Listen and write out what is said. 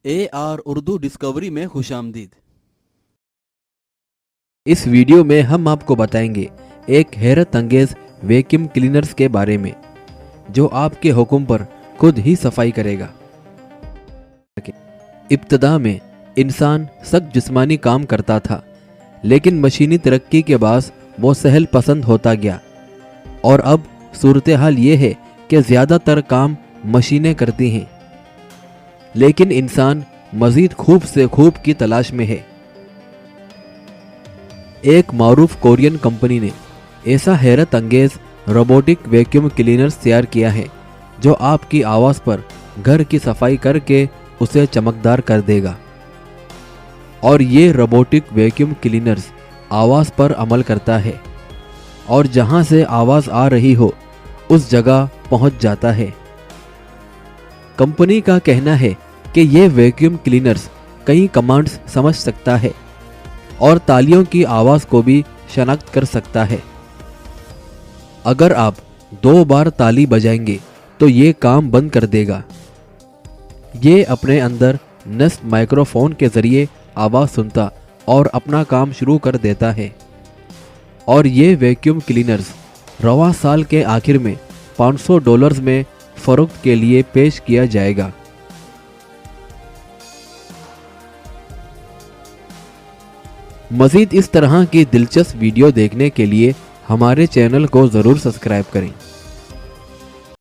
AR Urdu discovery में खुशामदीद। इस video में हम आपको बताएंगे एक हैरत अंगेज वैक्यूम क्लीनर्स के बारे में जो आपके हुक्म पर खुद ही सफाई करेगा। इब्तदा में इंसान सख्त जिस्मानी काम करता था, लेकिन मशीनी तरक्की के बाद वो सहल पसंद होता गया और अब सूरत हाल ये है कि ज़्यादातर काम मशीनें करती हैं, लेकिन इंसान मज़ीद खूब से खूब की तलाश में है। एक मारूफ कोरियन कंपनी ने ऐसा हैरत अंगेज रोबोटिक वैक्यूम क्लीनर्स तैयार किया है जो आपकी आवाज़ पर घर की सफाई करके उसे चमकदार कर देगा। और ये रोबोटिक वैक्यूम क्लीनर्स आवाज़ पर अमल करता है और जहां से आवाज़ आ रही हो उस जगह पहुंच जाता है। कंपनी का कहना है कि ये वैक्यूम क्लीनर्स कई कमांड्स समझ सकता है और तालियों की आवाज़ को भी शनाख्त कर सकता है। अगर आप 2 बार ताली बजाएंगे तो ये काम बंद कर देगा। ये अपने अंदर नस्ब माइक्रोफोन के ज़रिए आवाज़ सुनता और अपना काम शुरू कर देता है। और ये वैक्यूम क्लीनर्स रवा साल के आखिर में $500 में फ़रोख्त के लिए पेश किया जाएगा। मज़ीद इस तरह की दिलचस्प वीडियो देखने के लिए हमारे चैनल को ज़रूर सब्सक्राइब करें।